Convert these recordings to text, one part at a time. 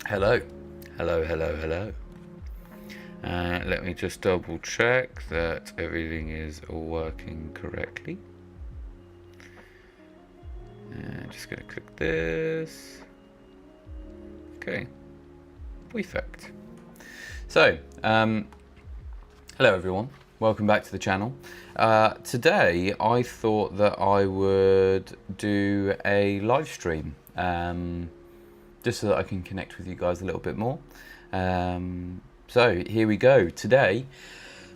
Hello, hello. Let me just double check that everything is working correctly. Just gonna click this. Okay, perfect. So, hello everyone. Welcome back to the channel. Today I thought that I would do a live stream. Just so that I can connect with you guys a little bit more. So here we go. Today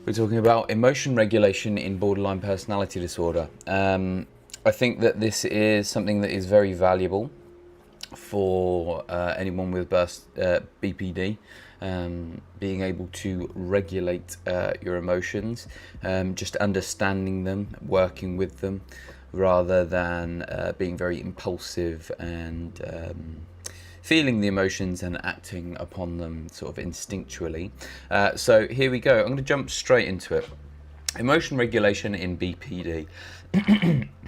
we're talking about emotion regulation in borderline personality disorder. I think that this is something that is very valuable for anyone with BPD, being able to regulate your emotions, just understanding them, working with them, rather than being very impulsive and feeling the emotions and acting upon them sort of instinctually. So here we go. I'm going to jump straight into it. Emotion regulation in BPD.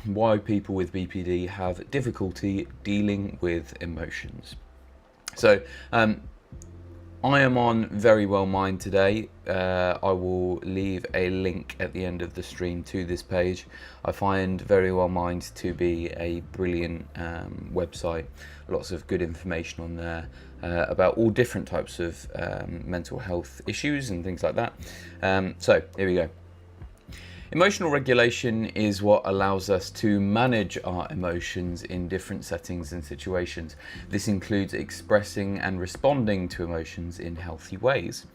Why people with BPD have difficulty dealing with emotions. So I am on Very Well Mind today. I will leave a link at the end of the stream to this page. I find Very Well Mind to be a brilliant website. Lots of good information on there about all different types of mental health issues and things like that. So here we go. Emotional regulation is what allows us to manage our emotions in different settings and situations. This includes expressing and responding to emotions in healthy ways.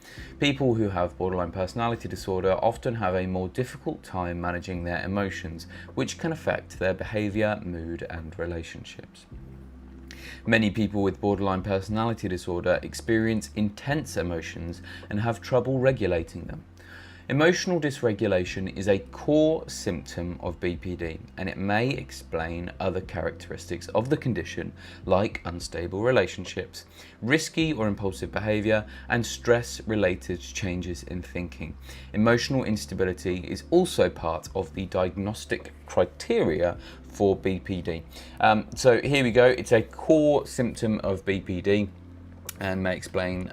People who have borderline personality disorder often have a more difficult time managing their emotions, which can affect their behavior, mood, and relationships. Many people with borderline personality disorder experience intense emotions and have trouble regulating them. Emotional dysregulation is a core symptom of BPD, and it may explain other characteristics of the condition like unstable relationships, risky or impulsive behavior, and stress-related changes in thinking. Emotional instability is also part of the diagnostic criteria for BPD. So here we go. It's a core symptom of BPD and may explain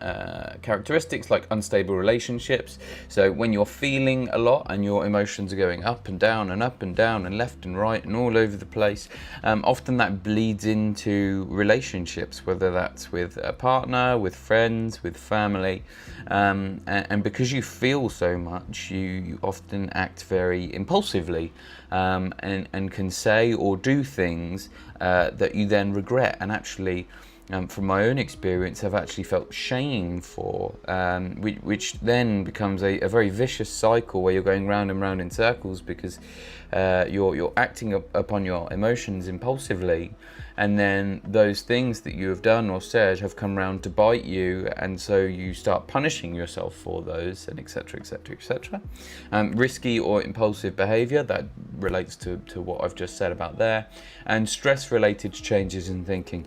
characteristics like unstable relationships. So when you're feeling a lot and your emotions are going up and down and up and down and left and right and all over the place, often that bleeds into relationships, whether that's with a partner, with friends, with family. And because you feel so much, you often act very impulsively and can say or do things that you then regret, and actually from my own experience, I've actually felt shame for, which then becomes a very vicious cycle where you're going round and round in circles because you're acting upon your emotions impulsively, and then those things that you have done or said have come round to bite you, and so you start punishing yourself for those, and etc, etc, etc. Risky or impulsive behaviour, that relates to what I've just said about there, and stress-related changes in thinking.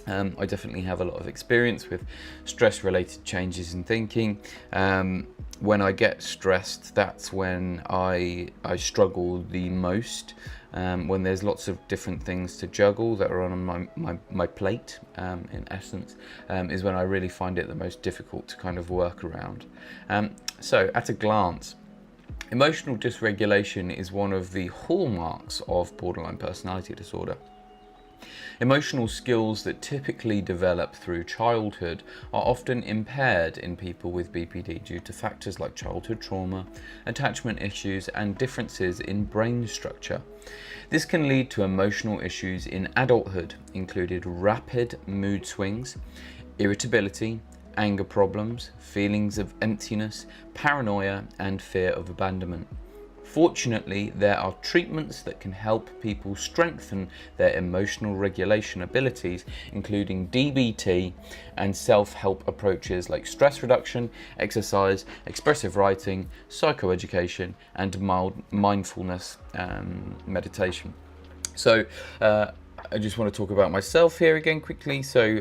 I definitely have a lot of experience with stress-related changes in thinking. When I get stressed, that's when I struggle the most. When there's lots of different things to juggle that are on my plate, in essence, is when I really find it the most difficult to kind of work around. So at a glance, emotional dysregulation is one of the hallmarks of borderline personality disorder. Emotional skills that typically develop through childhood are often impaired in people with BPD due to factors like childhood trauma, attachment issues, and differences in brain structure. This can lead to emotional issues in adulthood, including rapid mood swings, irritability, anger problems, feelings of emptiness, paranoia, and fear of abandonment. Fortunately, there are treatments that can help people strengthen their emotional regulation abilities, including DBT and self-help approaches like stress reduction, exercise, expressive writing, psychoeducation, and mindfulness meditation. So I just want to talk about myself here again quickly. So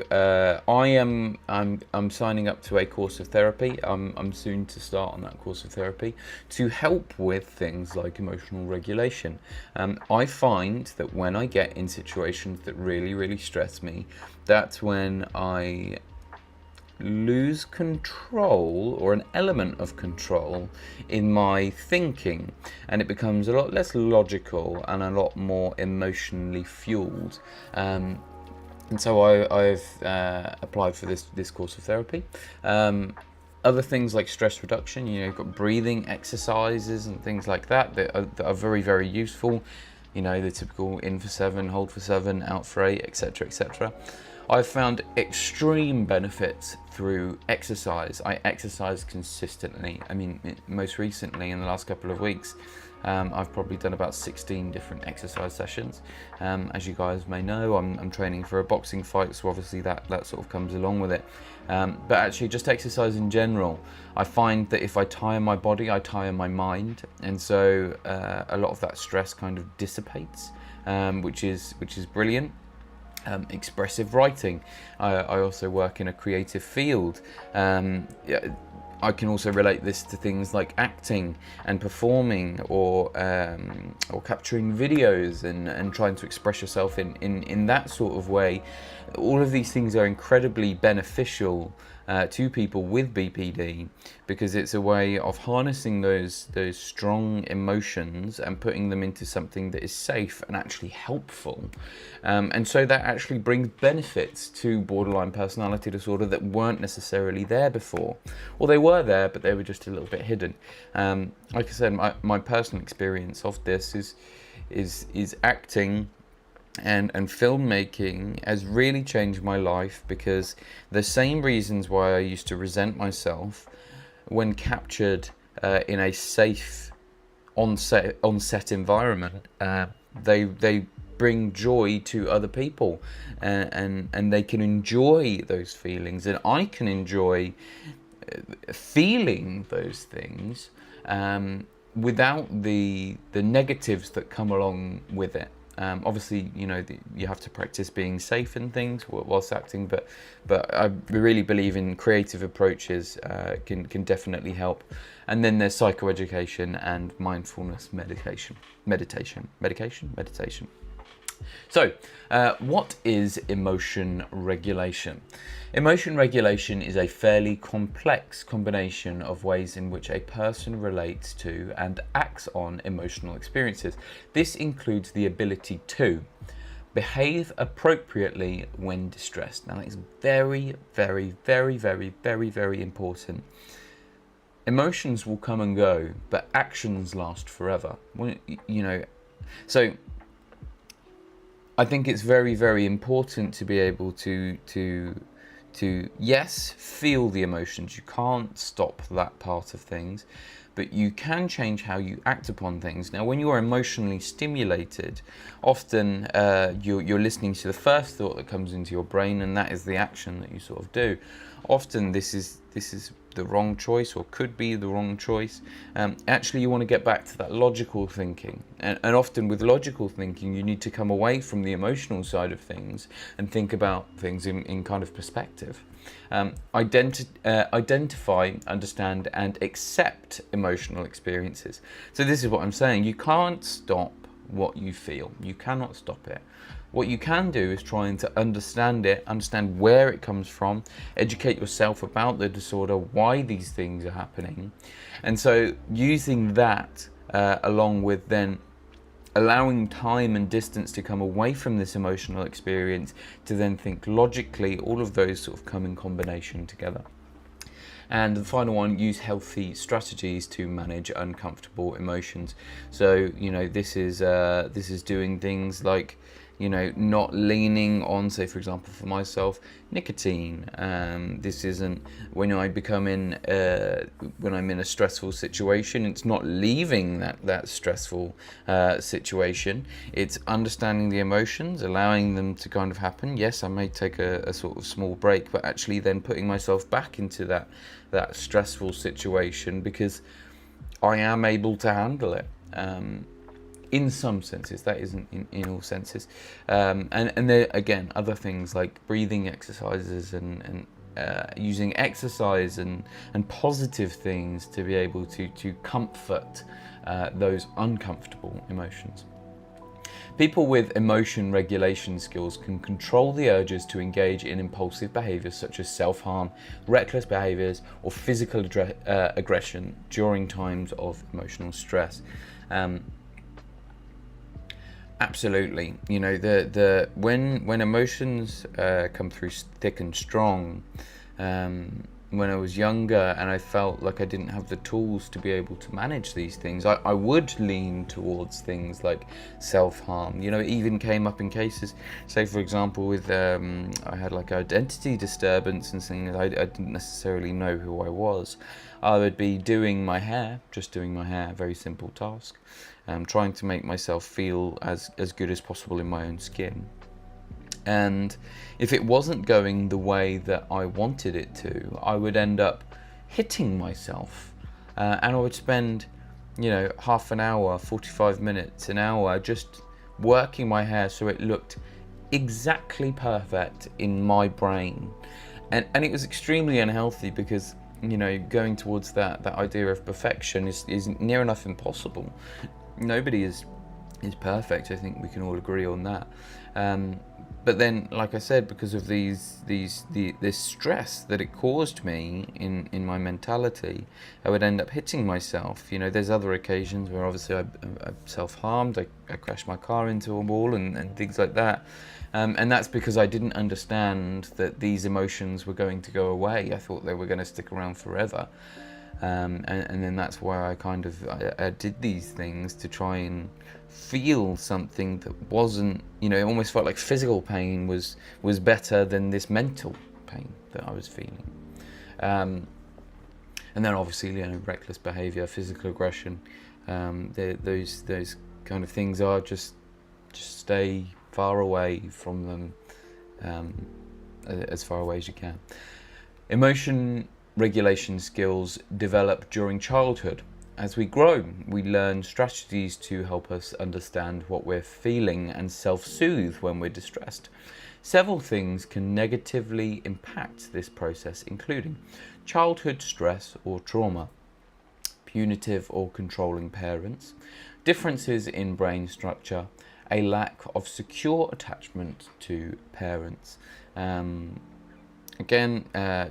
I'm signing up to a course of therapy. I'm soon to start on that course of therapy to help with things like emotional regulation. I find that when I get in situations that really stress me, that's when I lose control, or an element of control, in my thinking, and it becomes a lot less logical and a lot more emotionally fueled. And so I've applied for this course of therapy. Other things like stress reduction, you've got breathing exercises and things like that that are very, very useful. The typical in for 7, hold for 7, out for 8, etc., etc. I've found extreme benefits through exercise. I exercise consistently. I mean, most recently, in the last couple of weeks, I've probably done about 16 different exercise sessions. As you guys may know, I'm training for a boxing fight, so obviously that sort of comes along with it. But actually, just exercise in general, I find that if I tire my body, I tire my mind, and so a lot of that stress kind of dissipates, which is brilliant. Expressive writing. I also work in a creative field. I can also relate this to things like acting and performing, or capturing videos and trying to express yourself in that sort of way. All of these things are incredibly beneficial to people with BPD, because it's a way of harnessing those strong emotions and putting them into something that is safe and actually helpful. And so that actually brings benefits to borderline personality disorder that weren't necessarily there before. Or they were there, but they were just a little bit hidden. Like I said, my personal experience of this is acting and filmmaking has really changed my life, because the same reasons why I used to resent myself when captured in a safe on-set environment, they bring joy to other people, and they can enjoy those feelings, and I can enjoy feeling those things without the negatives that come along with it. Obviously, you have to practice being safe and things whilst acting, but I really believe in creative approaches can definitely help. And then there's psychoeducation and mindfulness meditation. So, what is emotion regulation? Emotion regulation is a fairly complex combination of ways in which a person relates to and acts on emotional experiences. This includes the ability to behave appropriately when distressed. Now, that is very, very, very, very, very, very important. Emotions will come and go, but actions last forever. So I think it's very, very important to be able to yes, feel the emotions. You can't stop that part of things, but you can change how you act upon things. Now, when you're emotionally stimulated, often you're listening to the first thought that comes into your brain, and that is the action that you sort of do. Often this is the wrong choice, or could be the wrong choice. Actually, you want to get back to that logical thinking, and often with logical thinking you need to come away from the emotional side of things and think about things in kind of perspective. Identify, understand and accept emotional experiences. So this is what I'm saying. You can't stop what you feel. You cannot stop it. What you can do is try to understand it, understand where it comes from, educate yourself about the disorder, why these things are happening. And so using that along with then allowing time and distance to come away from this emotional experience to then think logically, all of those sort of come in combination together. And the final one, use healthy strategies to manage uncomfortable emotions. So, this is doing things like, not leaning on, say, for example, for myself, nicotine. This isn't when I'm in a stressful situation. It's not leaving that stressful situation. It's understanding the emotions, allowing them to kind of happen. Yes, I may take a sort of small break, but actually then putting myself back into that stressful situation, because I am able to handle it. In some senses, that isn't in all senses. And there, again, other things like breathing exercises and using exercise and positive things to be able to comfort those uncomfortable emotions. People with emotion regulation skills can control the urges to engage in impulsive behaviors such as self-harm, reckless behaviors, or physical aggression during times of emotional stress. Absolutely, you know, when emotions come through thick and strong, when I was younger and I felt like I didn't have the tools to be able to manage these things, I would lean towards things like self-harm. You know, it even came up in cases, say for example with, I had like identity disturbance and things, I didn't necessarily know who I was. I would be doing my hair, just doing my hair, very simple task, trying to make myself feel as good as possible in my own skin. And if it wasn't going the way that I wanted it to, I would end up hitting myself. And I would spend, you know, half an hour, 45 minutes, an hour just working my hair so it looked exactly perfect in my brain. And it was extremely unhealthy because, you know, going towards that idea of perfection is near enough impossible. Nobody is perfect. I think we can all agree on that. But then, like I said, because of this stress that it caused me in my mentality, I would end up hitting myself. You know, there's other occasions where obviously I self-harmed, I crashed my car into a wall and things like that. And that's because I didn't understand that these emotions were going to go away. I thought they were going to stick around forever. And then that's why I did these things to try and feel something that wasn't, you know, it almost felt like physical pain was better than this mental pain that I was feeling. And then obviously, you know, reckless behavior, physical aggression, those kind of things are just stay far away from them, as far away as you can. Emotion regulation skills develop during childhood. As we grow, we learn strategies to help us understand what we're feeling and self-soothe when we're distressed. Several things can negatively impact this process, including childhood stress or trauma, punitive or controlling parents, differences in brain structure, a lack of secure attachment to parents. Again,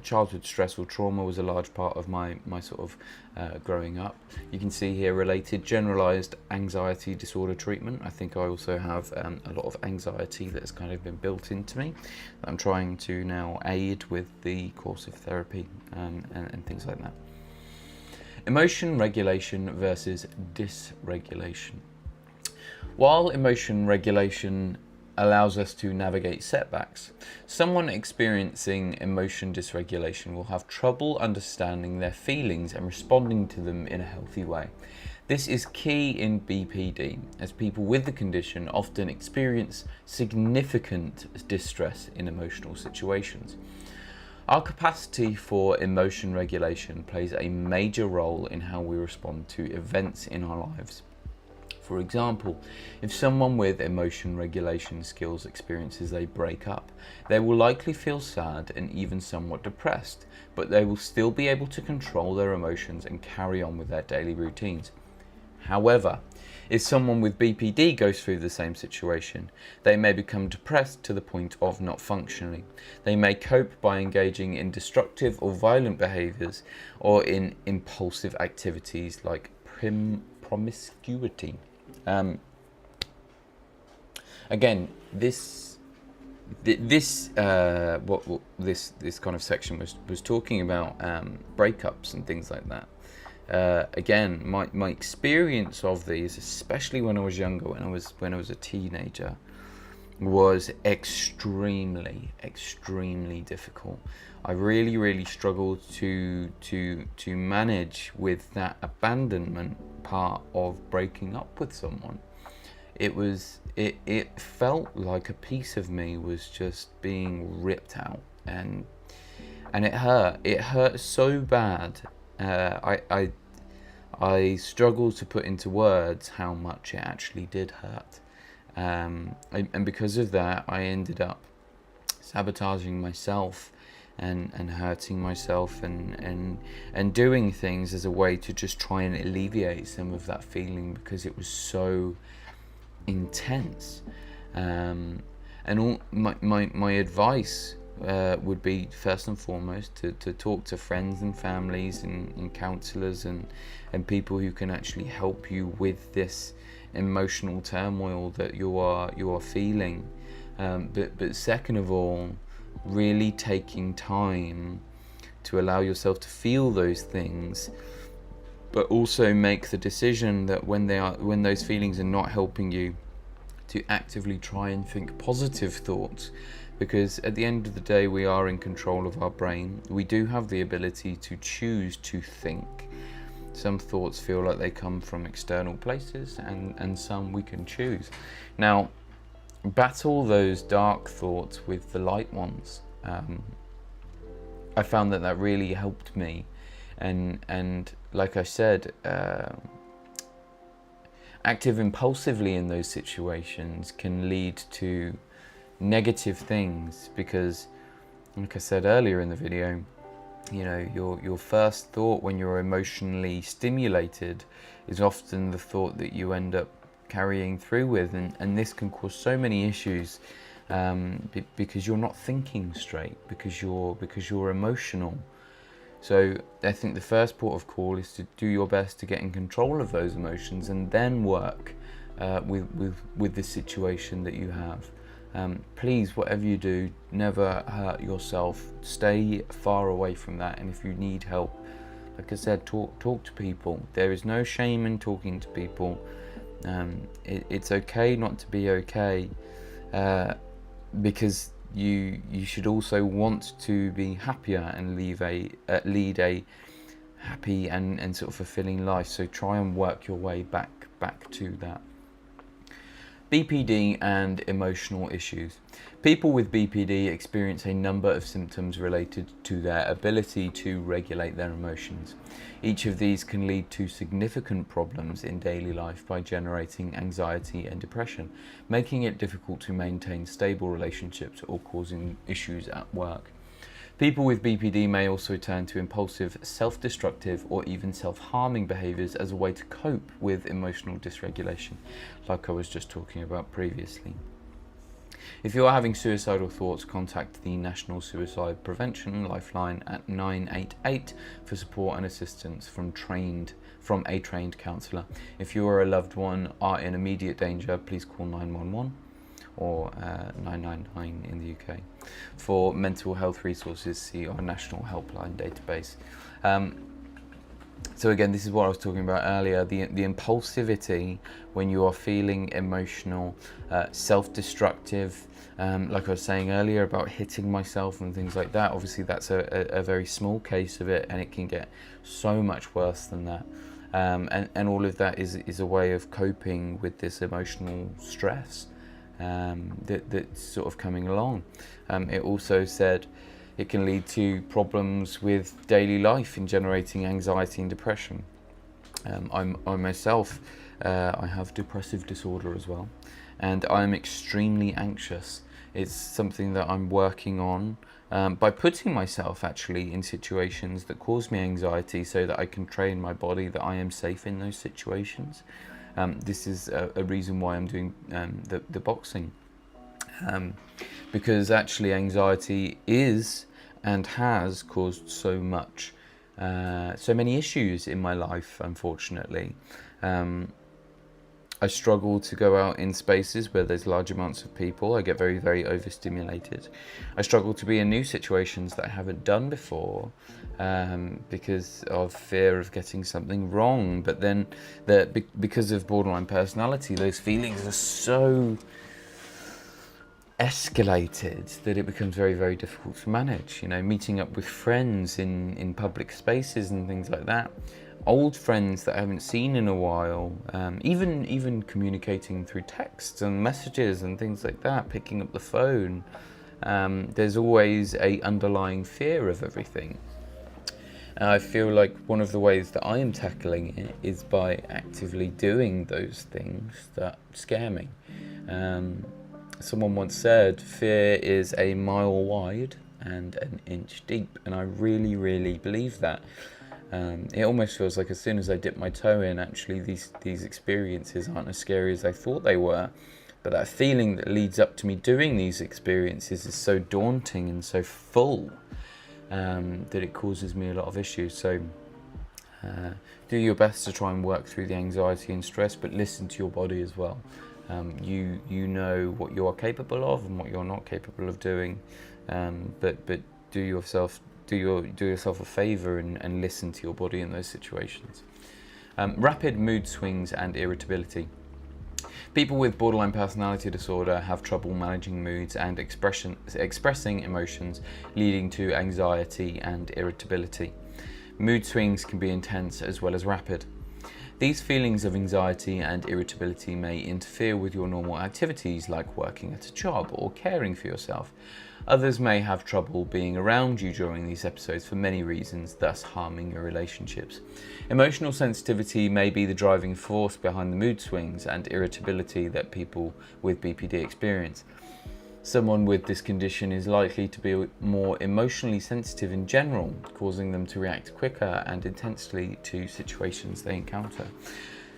childhood stress or trauma was a large part of my sort of growing up. You can see here related generalized anxiety disorder treatment. I think I also have a lot of anxiety that's kind of been built into me that I'm trying to now aid with the course of therapy and things like that. Emotion regulation versus dysregulation. While emotion regulation allows us to navigate setbacks, someone experiencing emotion dysregulation will have trouble understanding their feelings and responding to them in a healthy way. This is key in BPD, as people with the condition often experience significant distress in emotional situations. Our capacity for emotion regulation plays a major role in how we respond to events in our lives. For example, if someone with emotion regulation skills experiences a breakup, they will likely feel sad and even somewhat depressed, but they will still be able to control their emotions and carry on with their daily routines. However, if someone with BPD goes through the same situation, they may become depressed to the point of not functioning. They may cope by engaging in destructive or violent behaviors or in impulsive activities like promiscuity. Again, this kind of section was talking about breakups and things like that. Again, my experience of these, especially when I was younger, when I was a teenager, was extremely difficult. I really struggled to manage with that abandonment part of breaking up with someone. It felt like a piece of me was just being ripped out, and it hurt so bad. I struggle to put into words how much it actually did hurt, and because of that I ended up sabotaging myself and hurting myself and doing things as a way to just try and alleviate some of that feeling, because it was so intense. And all my advice would be, first and foremost, to talk to friends and families and counsellors and people who can actually help you with this emotional turmoil that you are feeling. But second of all, really taking time to allow yourself to feel those things, but also make the decision that when those feelings are not helping you, to actively try and think positive thoughts, because at the end of the day we are in control of our brain. We do have the ability to choose to think. Some thoughts feel like they come from external places, and some we can choose. Now, battle those dark thoughts with the light ones. I found that really helped me, and like I said, active impulsively in those situations can lead to negative things, because, like I said earlier in the video, you know, your first thought when you're emotionally stimulated is often the thought that you end up carrying through with, and this can cause so many issues, because you're not thinking straight, because you're emotional. So I think the first port of call is to do your best to get in control of those emotions, and then work with the situation that you have. Please, whatever you do, never hurt yourself. Stay far away from that, and if you need help, like I said, talk to people. There is no shame in talking to people. It's okay not to be okay, because you should also want to be happier and lead a happy and sort of fulfilling life. So try and work your way back to that. BPD and emotional issues. People with BPD experience a number of symptoms related to their ability to regulate their emotions. Each of these can lead to significant problems in daily life by generating anxiety and depression, making it difficult to maintain stable relationships or causing issues at work. People with BPD may also turn to impulsive, self-destructive, or even self-harming behaviours as a way to cope with emotional dysregulation, like I was just talking about previously. If you are having suicidal thoughts, contact the National Suicide Prevention Lifeline at 988 for support and assistance from a trained counsellor. If you or a loved one are in immediate danger, please call 911. Or 999 in the UK. For mental health resources, see our national helpline database. So again, this is what I was talking about earlier, the impulsivity when you are feeling emotional, self-destructive, like I was saying earlier about hitting myself and things like that. Obviously that's a very small case of it, and it can get so much worse than that. And all of that is a way of coping with this emotional stress that's sort of coming along. It also said it can lead to problems with daily life in generating anxiety and depression. I myself, I have depressive disorder as well, and I'm extremely anxious. It's something that I'm working on by putting myself actually in situations that cause me anxiety, so that I can train my body that I am safe in those situations. This is a reason why I'm doing the boxing, because actually anxiety is and has caused so many issues in my life, unfortunately. I struggle to go out in spaces where there's large amounts of people. I get very, very overstimulated. I struggle to be in new situations that I haven't done before, because of fear of getting something wrong. But then because of borderline personality, those feelings are so escalated that it becomes very, very difficult to manage. You know, meeting up with friends in public spaces and things like that. Old friends that I haven't seen in a while, even communicating through texts and messages and things like that, picking up the phone. There's always a underlying fear of everything. And I feel like one of the ways that I am tackling it is by actively doing those things that scare me. Someone once said, fear is a mile wide and an inch deep, and I really, really believe that. It almost feels like as soon as I dip my toe in, actually these experiences aren't as scary as I thought they were. But that feeling that leads up to me doing these experiences is so daunting and so full that it causes me a lot of issues. So do your best to try and work through the anxiety and stress, but listen to your body as well. You know what you are capable of and what you're not capable of doing, but do yourself a favor and listen to your body in those situations. Rapid mood swings and irritability. People with borderline personality disorder have trouble managing moods and expressing emotions, leading to anxiety and irritability. Mood swings can be intense as well as rapid. These feelings of anxiety and irritability may interfere with your normal activities like working at a job or caring for yourself. Others may have trouble being around you during these episodes for many reasons, thus harming your relationships. Emotional sensitivity may be the driving force behind the mood swings and irritability that people with BPD experience. Someone with this condition is likely to be more emotionally sensitive in general, causing them to react quicker and intensely to situations they encounter.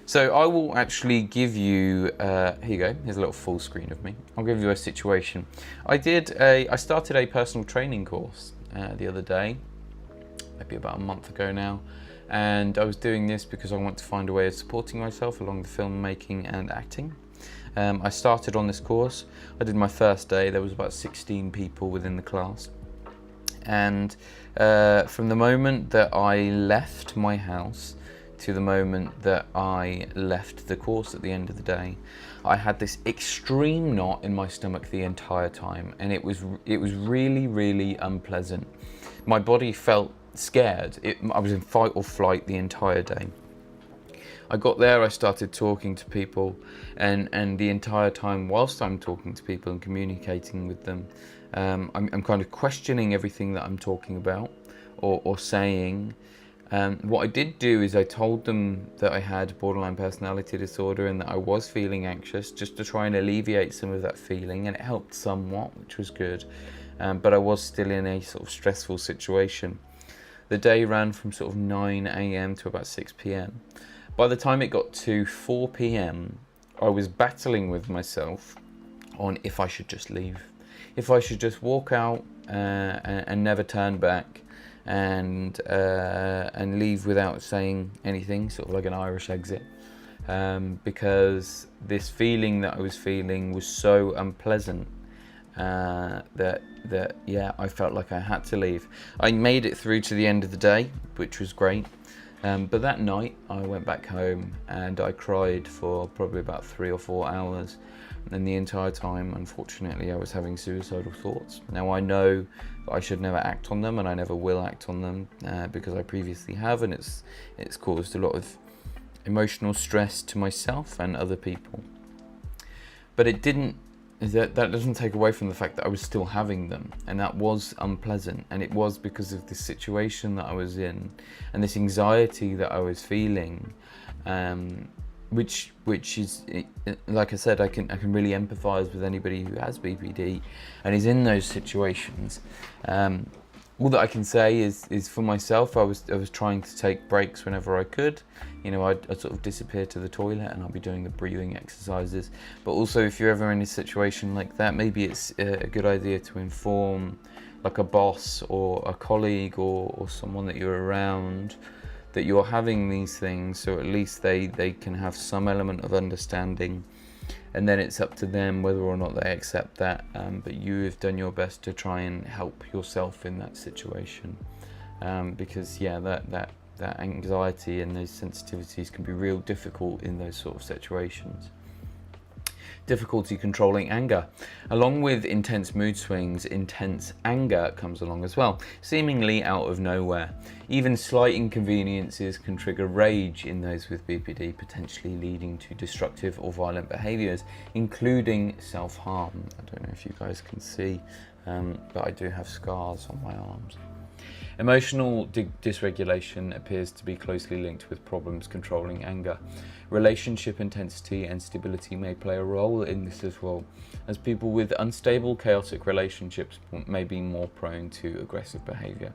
So I will actually give you, here you go, here's a little full screen of me. I'll give you a situation. I started a personal training course the other day, maybe about a month ago now, and I was doing this because I want to find a way of supporting myself along the filmmaking and acting. I started on this course. I did my first day. There was about 16 people within the class, and from the moment that I left my house to the moment that I left the course at the end of the day, I had this extreme knot in my stomach the entire time, and it was really, really unpleasant. My body felt scared. I was in fight or flight the entire day. I got there, I started talking to people, and the entire time whilst I'm talking to people and communicating with them, I'm kind of questioning everything that I'm talking about or saying. What I did do is I told them that I had borderline personality disorder and that I was feeling anxious, just to try and alleviate some of that feeling, and it helped somewhat, which was good, but I was still in a sort of stressful situation. The day ran from sort of 9 a.m. to about 6 p.m. By the time it got to 4 p.m, I was battling with myself on if I should just leave, if I should just walk out and never turn back, and leave without saying anything, sort of like an Irish exit, because this feeling that I was feeling was so unpleasant that yeah, I felt like I had to leave. I made it through to the end of the day, which was great, but that night I went back home and I cried for probably about 3 or 4 hours, and the entire time, unfortunately, I was having suicidal thoughts. Now I know that I should never act on them, and I never will act on them, because I previously have, and it's caused a lot of emotional stress to myself and other people. But it didn't. That doesn't take away from the fact that I was still having them, and that was unpleasant, and it was because of this situation that I was in and this anxiety that I was feeling, which is, like I said, I can really empathise with anybody who has BPD and is in those situations. All that I can say is for myself, I was trying to take breaks whenever I could. You know, I'd sort of disappear to the toilet and I'll be doing the breathing exercises. But also, if you're ever in a situation like that, maybe it's a good idea to inform like a boss or a colleague or someone that you're around that you're having these things, so at least they can have some element of understanding, and then it's up to them whether or not they accept that, but you have done your best to try and help yourself in that situation, because yeah, that anxiety and those sensitivities can be real difficult in those sort of situations. Difficulty controlling anger. Along with intense mood swings, intense anger comes along as well, seemingly out of nowhere. Even slight inconveniences can trigger rage in those with BPD, potentially leading to destructive or violent behaviours, including self-harm. I don't know if you guys can see, but I do have scars on my arms. Emotional dysregulation appears to be closely linked with problems controlling anger. Relationship intensity and stability may play a role in this as well, as people with unstable, chaotic relationships may be more prone to aggressive behaviour.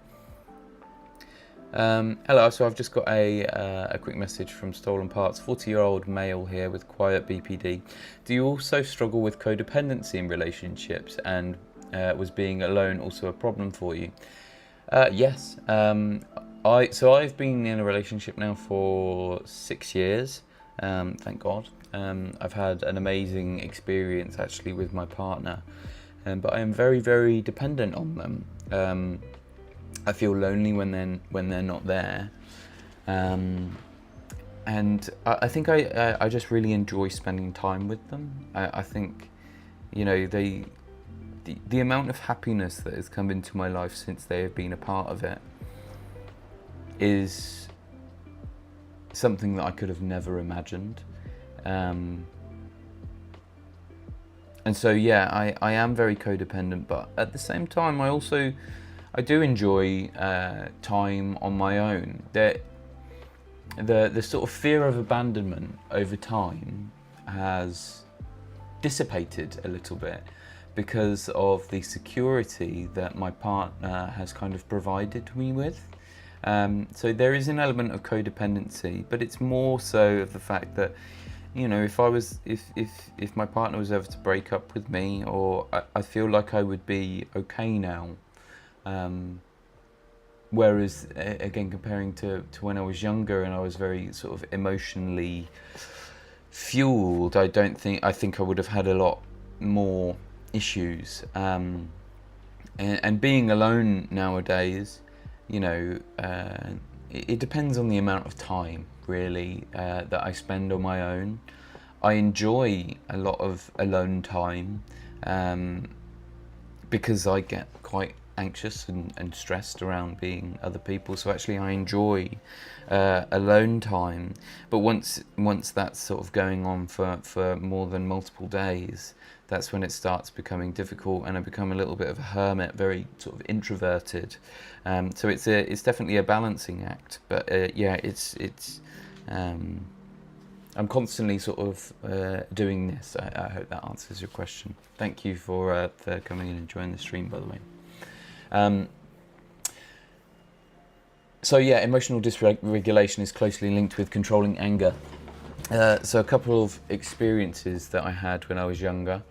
Hello, so I've just got a quick message from Stolen Parts. 40-year-old male here with quiet BPD. Do you also struggle with codependency in relationships, and was being alone also a problem for you? Yes. I've been in a relationship now for 6 years. Thank God. I've had an amazing experience actually with my partner, but I am very, very dependent on them. I feel lonely when they're not there, and I think I just really enjoy spending time with them. I think, you know, the amount of happiness that has come into my life since they have been a part of it is something that I could have never imagined. And so yeah, I am very codependent, but at the same time I do enjoy time on my own. The sort of fear of abandonment over time has dissipated a little bit because of the security that my partner has kind of provided me with. So there is an element of codependency, but it's more so of the fact that, you know, if my partner was ever to break up with me, or I feel like I would be okay now. Whereas again, comparing to when I was younger and I was very sort of emotionally fueled, I think I would have had a lot more issues. And being alone nowadays, you know, it depends on the amount of time really that I spend on my own. I enjoy a lot of alone time because I get quite anxious and stressed around being other people, so actually I enjoy alone time. But once that's sort of going on for more than multiple days, that's when it starts becoming difficult, and I become a little bit of a hermit, very sort of introverted. So it's definitely a balancing act. But yeah, I'm constantly sort of doing this. I hope that answers your question. Thank you for coming in and joining the stream, by the way. So yeah, emotional dysregulation is closely linked with controlling anger. So a couple of experiences that I had when I was younger.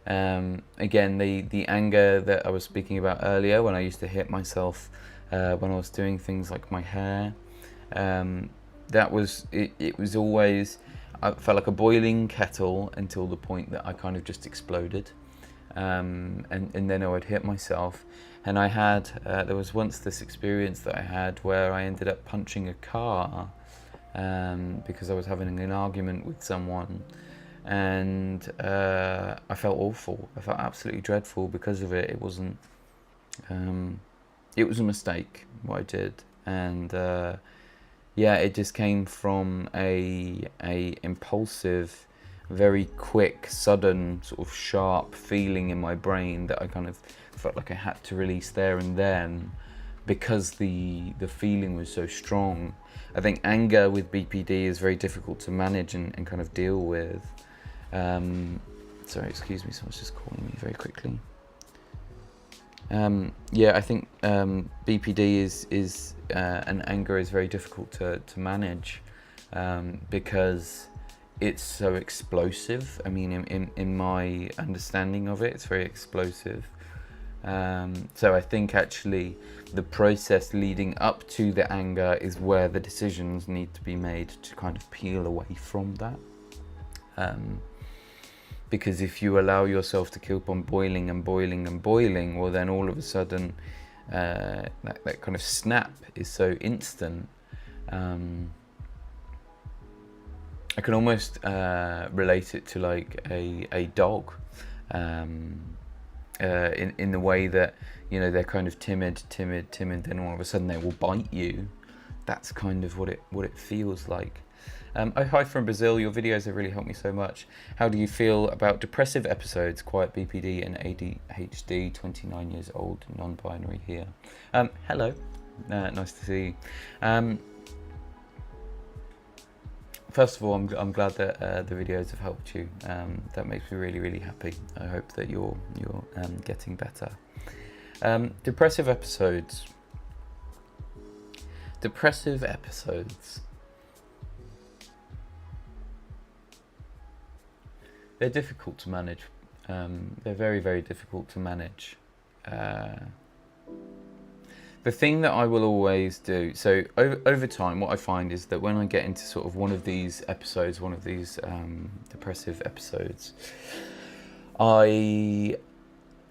Again, the anger that I was speaking about earlier, when I used to hit myself when I was doing things like my hair. That was it was always, I felt like a boiling kettle until the point that I kind of just exploded. And then I would hit myself. And I had, there was once this experience that I had where I ended up punching a car because I was having an argument with someone, and I felt awful. I felt absolutely dreadful because of it. It wasn't, it was a mistake what I did, and yeah, it just came from a impulsive, very quick, sudden, sort of sharp feeling in my brain that I kind of felt like I had to release there and then, because the feeling was so strong. I think anger with BPD is very difficult to manage and kind of deal with. Sorry, excuse me, someone's just calling me very quickly. Yeah, I think BPD is and anger is very difficult to manage because it's so explosive. I mean, in my understanding of it, it's very explosive. So I think actually the process leading up to the anger is where the decisions need to be made to kind of peel away from that. Because if you allow yourself to keep on boiling and boiling and boiling, well then all of a sudden that kind of snap is so instant. I can almost relate it to like a dog, in the way that, you know, they're kind of timid, then all of a sudden they will bite you. That's kind of what it feels like. Oh, hi from Brazil. Your videos have really helped me so much. How do you feel about depressive episodes? Quiet BPD and ADHD. 29 years old, non-binary here. Hello. Nice to see you. First of all, I'm glad that the videos have helped you. That makes me really, really happy. I hope that you're getting better. Depressive episodes. depressive episodes. They're difficult to manage. They're very, very difficult to manage. The thing that I will always do, so over time, what I find is that when I get into sort of one of these episodes, one of these depressive episodes, I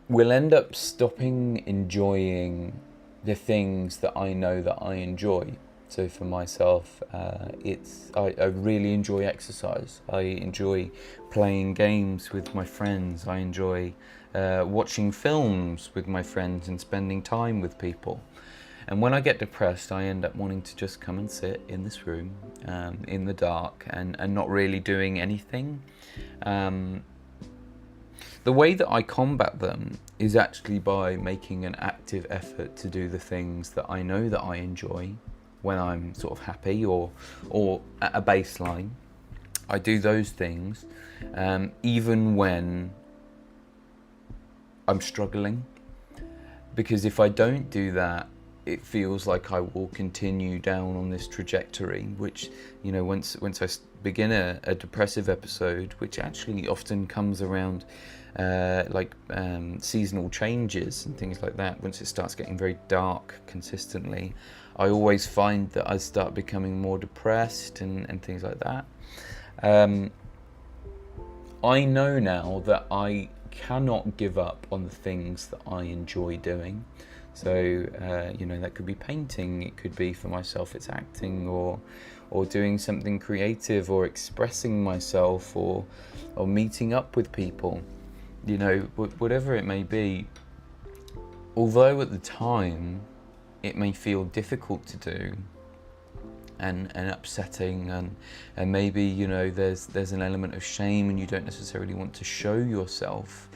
will end up stopping enjoying the things that I know that I enjoy. So for myself, I really enjoy exercise. I enjoy playing games with my friends. I enjoy watching films with my friends and spending time with people. And when I get depressed, I end up wanting to just come and sit in this room in the dark and not really doing anything. The way that I combat them is actually by making an active effort to do the things that I know that I enjoy when I'm sort of happy or at a baseline. I do those things even when I'm struggling, because if I don't do that, it feels like I will continue down on this trajectory, which, you know, once I begin a depressive episode, which actually often comes around seasonal changes and things like that, once it starts getting very dark consistently, I always find that I start becoming more depressed and things like that. I know now that I cannot give up on the things that I enjoy doing. So, you know, that could be painting, it could be for myself, it's acting or doing something creative or expressing myself or meeting up with people, you know, whatever it may be. Although at the time it may feel difficult to do and upsetting and maybe, you know, there's an element of shame and you don't necessarily want to show yourself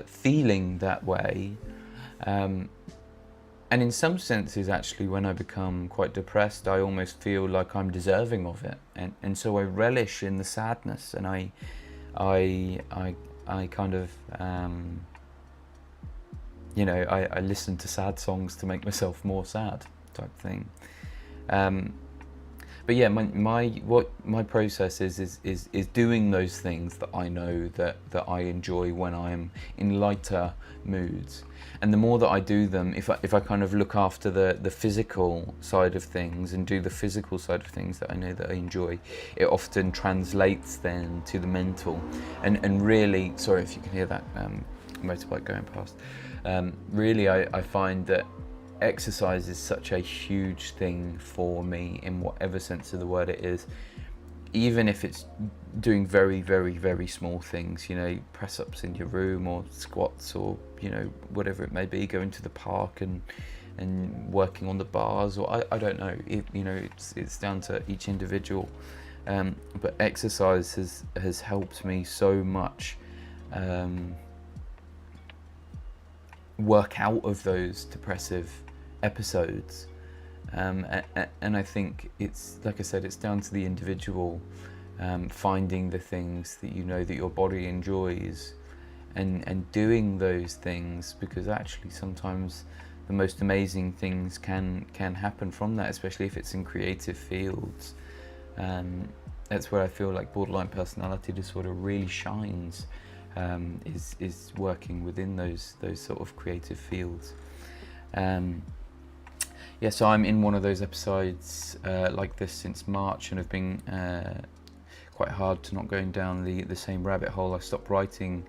feeling that way. And in some senses, actually, when I become quite depressed, I almost feel like I'm deserving of it, and so I relish in the sadness, and I kind of, you know, I listen to sad songs to make myself more sad, type thing. But yeah, my process is doing those things that I know that I enjoy when I'm in lighter moods. And the more that I do them, if I kind of look after the physical side of things and do the physical side of things that I know that I enjoy, it often translates then to the mental. And really, sorry if you can hear that motorbike going past. Really, I find that exercise is such a huge thing for me in whatever sense of the word it is, even if it's doing very, very, very small things, you know, press-ups in your room or squats or, you know, whatever it may be, going to the park and working on the bars, or I don't know, you know, it's down to each individual, but exercise has helped me so much work out of those depressive episodes, and I think it's, like I said, it's down to the individual finding the things that you know that your body enjoys and doing those things, because actually sometimes the most amazing things can happen from that, especially if it's in creative fields. That's where I feel like borderline personality disorder really shines, is working within those sort of creative fields. Yeah, so I'm in one of those episodes like this since March, and have been quite hard to not going down the same rabbit hole. I stopped writing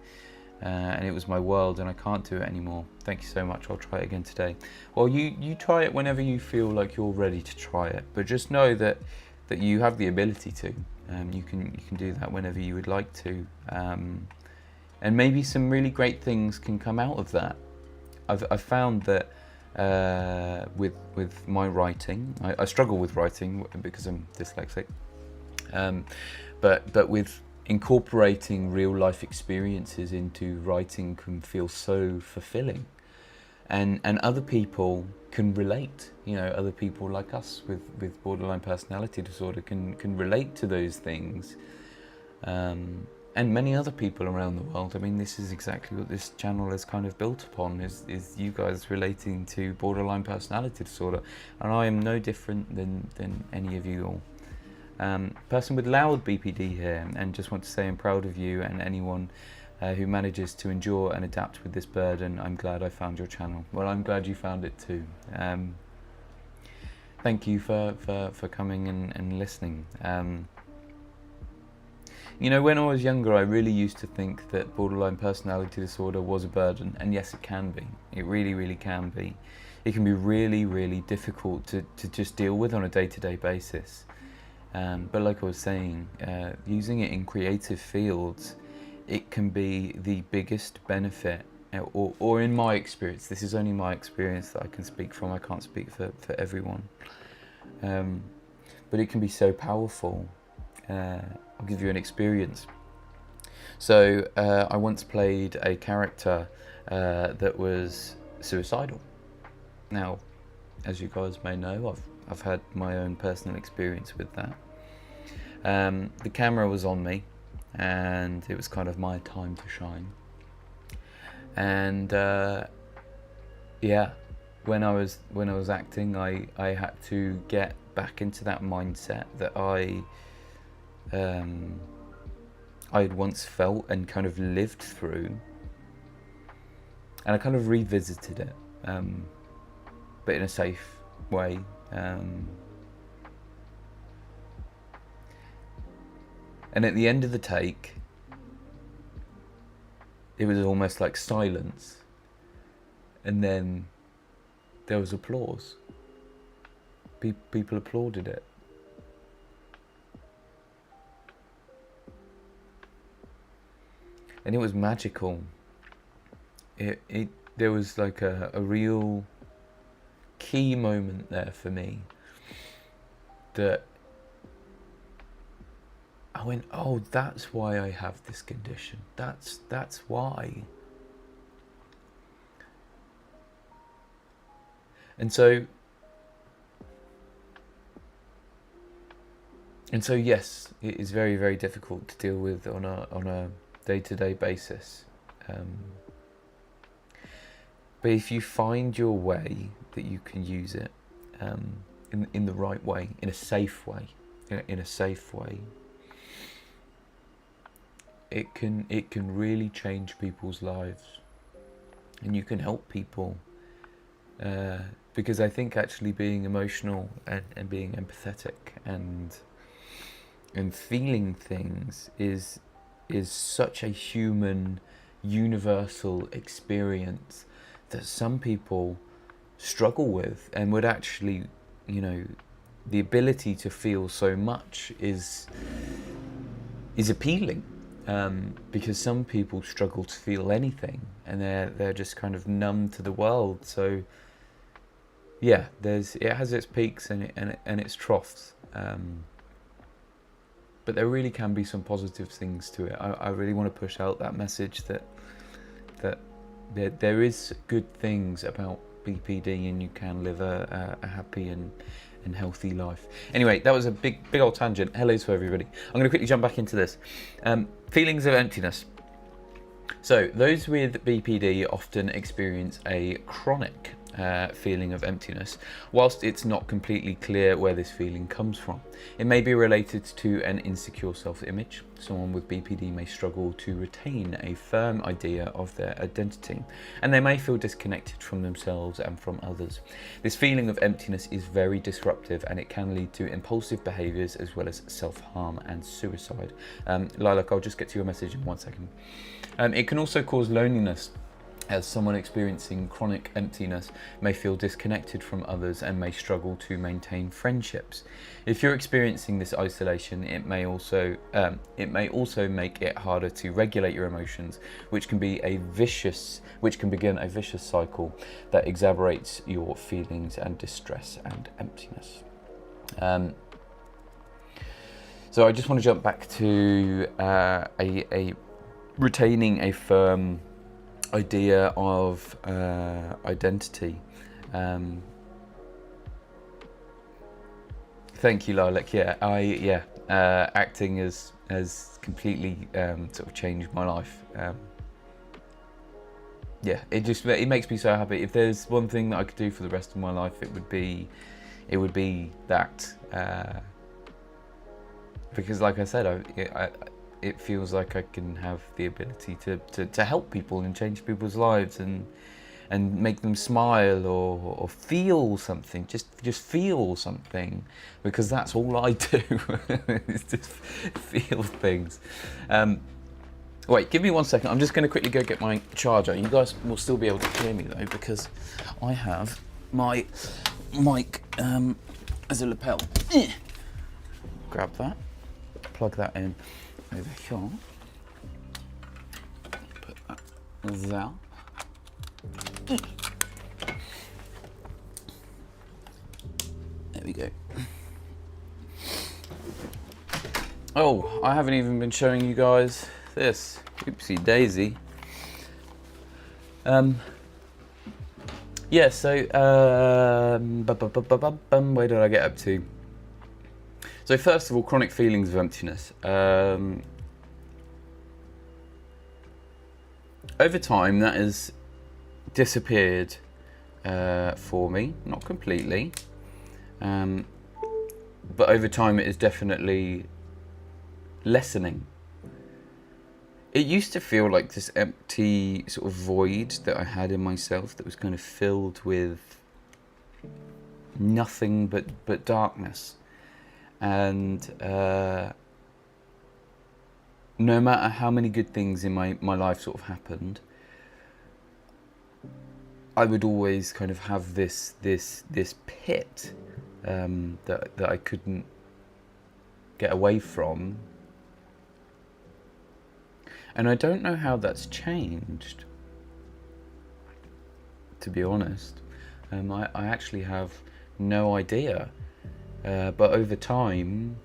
and it was my world, and I can't do it anymore. Thank you so much. I'll try it again today. Well, you try it whenever you feel like you're ready to try it, but just know that you have the ability to. You can do that whenever you would like to, and maybe some really great things can come out of that. I've found that with my writing, I struggle with writing because I'm dyslexic, but with incorporating real life experiences into writing can feel so fulfilling, and other people can relate. You know, other people like us with borderline personality disorder can relate to those things, and many other people around the world. I mean, this is exactly what this channel is kind of built upon, is you guys relating to borderline personality disorder, and I am no different than any of you all. Person with loud BPD here, and just want to say I'm proud of you and anyone who manages to endure and adapt with this burden. I'm glad I found your channel. Well, I'm glad you found it too. Thank you for coming and listening. You know, when I was younger, I really used to think that borderline personality disorder was a burden, and yes, it can be. It really, really can be. It can be really, really difficult to just deal with on a day-to-day basis. But like I was saying, using it in creative fields, it can be the biggest benefit, or in my experience, this is only my experience that I can speak from, I can't speak for everyone. But it can be so powerful. I'll give you an experience. So I once played a character that was suicidal. Now, as you guys may know, I've had my own personal experience with that. The camera was on me, and it was kind of my time to shine. And yeah, when I was acting, I had to get back into that mindset that I had once felt and kind of lived through, and I kind of revisited it, but in a safe way. And at the end of the take, it was almost like silence, and then there was applause. People applauded it. And it was magical. There was like a real key moment there for me that I went, oh, that's why I have this condition. That's why. And so yes, it is very, very difficult to deal with on a day-to-day basis. But if you find your way that you can use it in the right way, in a safe way, it can really change people's lives, and you can help people. Because I think actually being emotional and being empathetic and feeling things is such a human, universal experience that some people struggle with, and would actually, you know, the ability to feel so much is appealing, because some people struggle to feel anything, and they're just kind of numb to the world. So yeah, it has its peaks and its troughs. But there really can be some positive things to it. I really want to push out that message that there is good things about BPD, and you can live a happy and healthy life. Anyway, that was a big old tangent. Hello to everybody. I'm going to quickly jump back into this. Feelings of emptiness. So those with BPD often experience a chronic feeling of emptiness, whilst it's not completely clear where this feeling comes from. It may be related to an insecure self-image. Someone with BPD may struggle to retain a firm idea of their identity, and they may feel disconnected from themselves and from others. This feeling of emptiness is very disruptive, and it can lead to impulsive behaviours as well as self-harm and suicide. Lilac, I'll just get to your message in 1 second. It can also cause loneliness, as someone experiencing chronic emptiness may feel disconnected from others and may struggle to maintain friendships. If you're experiencing this isolation, it may also make it harder to regulate your emotions, which can begin a vicious cycle that exacerbates your feelings and distress and emptiness. So I just want to jump back to retaining a firm idea of identity. Thank you, Lilac. Yeah, acting has completely sort of changed my life. Yeah, it makes me so happy. If there's one thing that I could do for the rest of my life, it would be that. Because, like I said, it feels like I can have the ability to help people and change people's lives and make them smile or feel something. Just feel something, because that's all I do. Is just feel things. Wait, give me 1 second. I'm just going to quickly go get my charger. You guys will still be able to hear me though, because I have my mic as a lapel. Grab that, plug that in over here. Put that there. There we go. Oh, I haven't even been showing you guys this. Oopsie daisy. Yeah, so where did I get up to? So first of all, chronic feelings of emptiness. Over time, that has disappeared for me, not completely, but over time it is definitely lessening. It used to feel like this empty sort of void that I had in myself that was kind of filled with nothing but darkness. And no matter how many good things in my life sort of happened, I would always kind of have this pit that I couldn't get away from. And I don't know how that's changed, to be honest. I actually have no idea. But over time,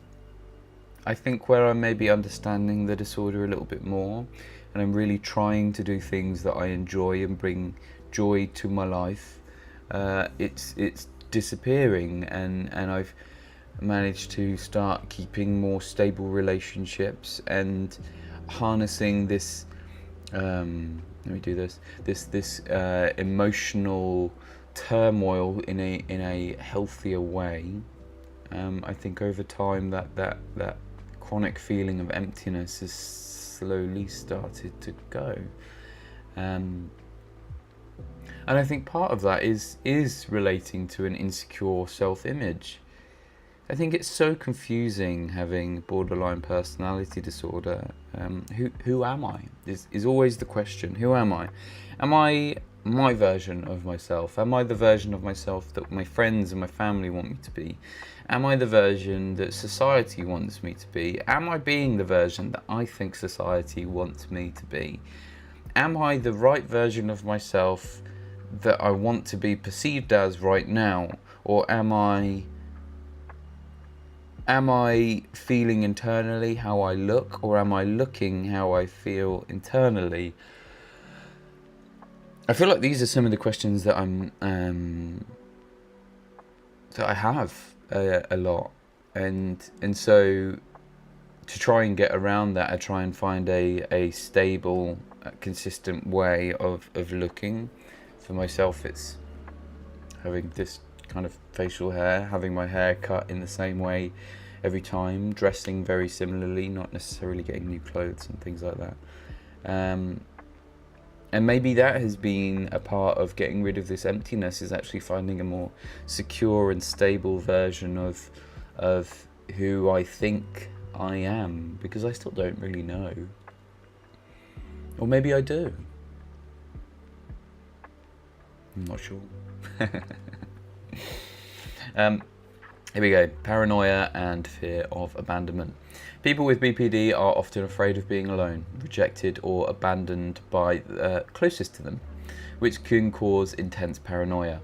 I think where I'm maybe understanding the disorder a little bit more, and I'm really trying to do things that I enjoy and bring joy to my life, it's disappearing, and I've managed to start keeping more stable relationships and harnessing this this emotional turmoil in a healthier way. I think over time that chronic feeling of emptiness has slowly started to go, and I think part of that is relating to an insecure self-image. I think it's so confusing having borderline personality disorder. Who am I? Is always the question. Who am I? Am I my version of myself? Am I the version of myself that my friends and my family want me to be? Am I the version that society wants me to be? Am I being the version that I think society wants me to be? Am I the right version of myself that I want to be perceived as right now? Or am I feeling internally how I look, or am I looking how I feel internally? I feel like these are some of the questions that I have a lot, and so to try and get around that, I try and find a stable, consistent way of looking. For myself, it's having this kind of facial hair, having my hair cut in the same way every time, dressing very similarly, not necessarily getting new clothes and things like that. And maybe that has been a part of getting rid of this emptiness, is actually finding a more secure and stable version of who I think I am, because I still don't really know. Or maybe I do. I'm not sure. Here we go. Paranoia and fear of abandonment. People with BPD are often afraid of being alone, rejected or abandoned by closest to them, which can cause intense paranoia.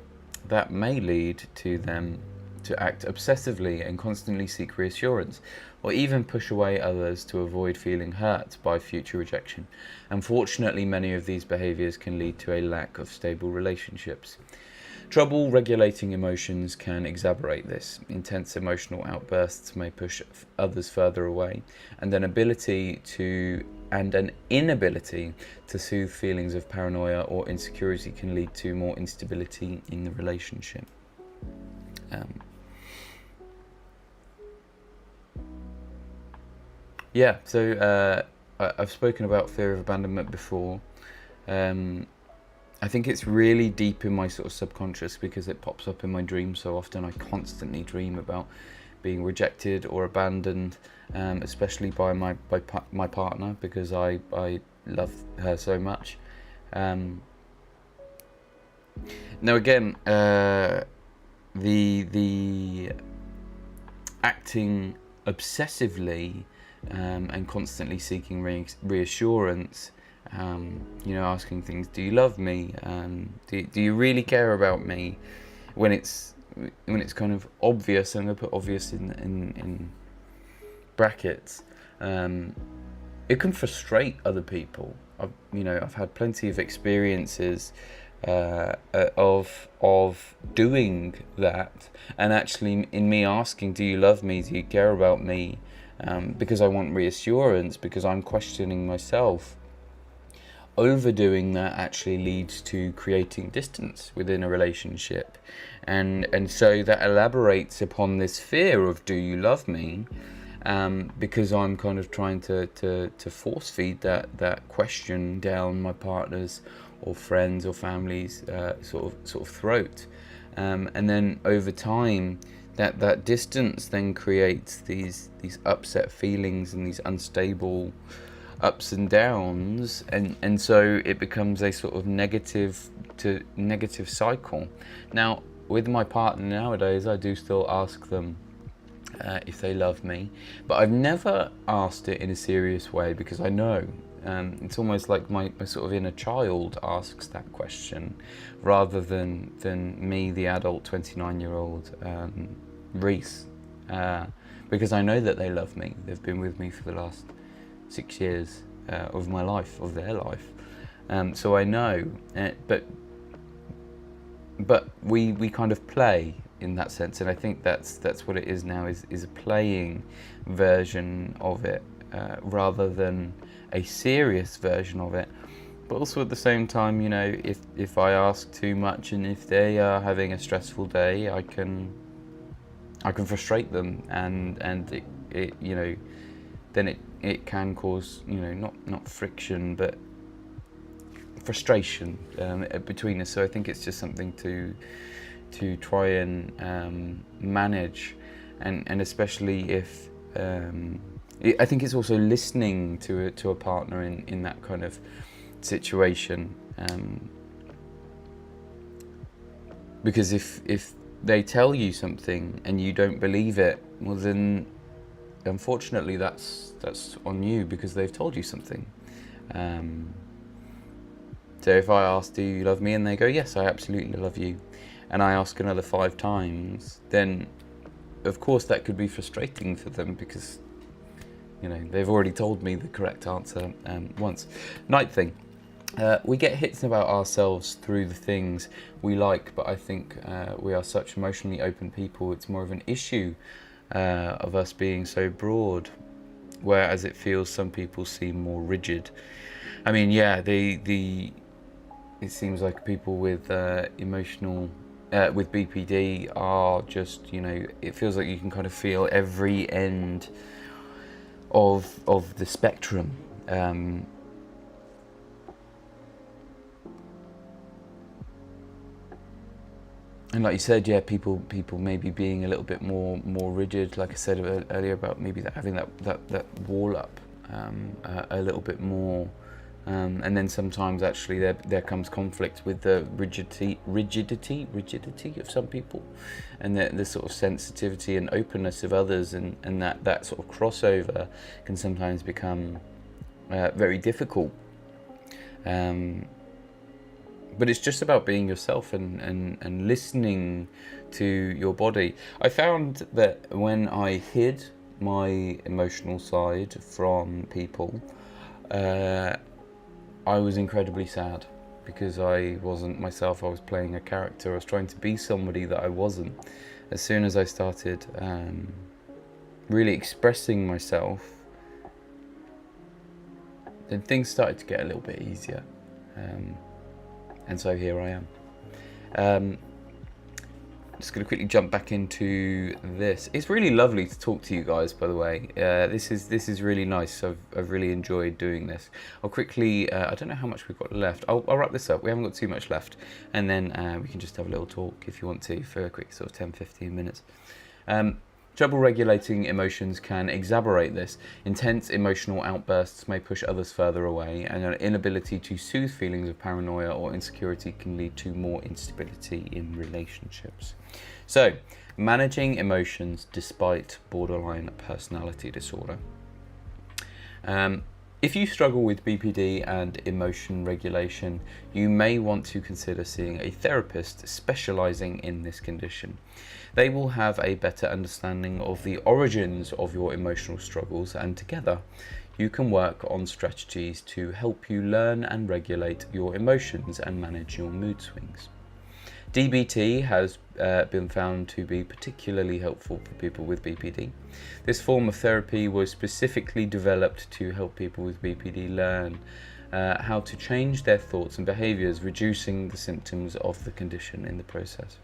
That may lead to them to act obsessively and constantly seek reassurance, or even push away others to avoid feeling hurt by future rejection. Unfortunately, many of these behaviours can lead to a lack of stable relationships. Trouble regulating emotions can exacerbate this. Intense emotional outbursts may push others further away, and an inability to soothe feelings of paranoia or insecurity can lead to more instability in the relationship. So I've spoken about fear of abandonment before. I think it's really deep in my sort of subconscious because it pops up in my dreams so often. I constantly dream about being rejected or abandoned, especially by my partner, because I love her so much. Now again, the acting obsessively and constantly seeking reassurance, asking things, do you love me? Do you really care about me? When it's kind of obvious, I'm going to put obvious in brackets, it can frustrate other people. I've had plenty of experiences of doing that, and actually in me asking, do you love me? Do you care about me? Because I want reassurance, because I'm questioning myself. Overdoing that actually leads to creating distance within a relationship, and so that elaborates upon this fear of, do you love me? Because I'm kind of trying to force feed that question down my partner's or friends or family's sort of throat, and then over time that distance then creates these upset feelings and these unstable ups and downs, and so it becomes a sort of negative cycle. Now, with my partner nowadays, I do still ask them if they love me, but I've never asked it in a serious way, because I know it's almost like my sort of inner child asks that question, rather than me, the adult 29-year-old Reese, because I know that they love me. They've been with me for the last 6 years of my life, of their life, so I know, but we kind of play in that sense, and I think that's what it is now, is a playing version of it, rather than a serious version of it. But also at the same time, if I ask too much, and if they are having a stressful day, I can frustrate them, and it then it can cause not friction, but frustration between us. So I think it's just something to try and manage, and especially if I think it's also listening to a partner in that kind of situation, because if they tell you something and you don't believe it, well then unfortunately that's on you, because they've told you something. So if I ask, do you love me, and they go, yes, I absolutely love you, and I ask another 5 times, then of course that could be frustrating for them, because they've already told me the correct answer once. Ninth thing, we get hits about ourselves through the things we like, but I think we are such emotionally open people, it's more of an issue of us being so broad, whereas it feels some people seem more rigid. I mean, yeah, it seems like people with emotional with BPD are just, it feels like you can kind of feel every end of the spectrum. And like you said, yeah, people maybe being a little bit more rigid, like I said earlier about maybe having that wall up a little bit more, and then sometimes actually there comes conflict with the rigidity of some people, and the sort of sensitivity and openness of others, and that sort of crossover can sometimes become very difficult. But it's just about being yourself and listening to your body. I found that when I hid my emotional side from people, I was incredibly sad. because I wasn't myself. I was playing a character. I was trying to be somebody that I wasn't. As soon as I started really expressing myself, then things started to get a little bit easier. And so here I am. Just going to quickly jump back into this. It's really lovely to talk to you guys, by the way. This is really nice. I've really enjoyed doing this. I'll quickly, I don't know how much we've got left. I'll wrap this up. We haven't got too much left. And then we can just have a little talk if you want to for a quick sort of 10-15 minutes. Trouble regulating emotions can exacerbate this. Intense emotional outbursts may push others further away, and an inability to soothe feelings of paranoia or insecurity can lead to more instability in relationships. So, managing emotions despite borderline personality disorder. If you struggle with BPD and emotion regulation, you may want to consider seeing a therapist specializing in this condition. They will have a better understanding of the origins of your emotional struggles, and together you can work on strategies to help you learn and regulate your emotions and manage your mood swings. DBT has been found to be particularly helpful for people with BPD. This form of therapy was specifically developed to help people with BPD learn how to change their thoughts and behaviors, reducing the symptoms of the condition in the process.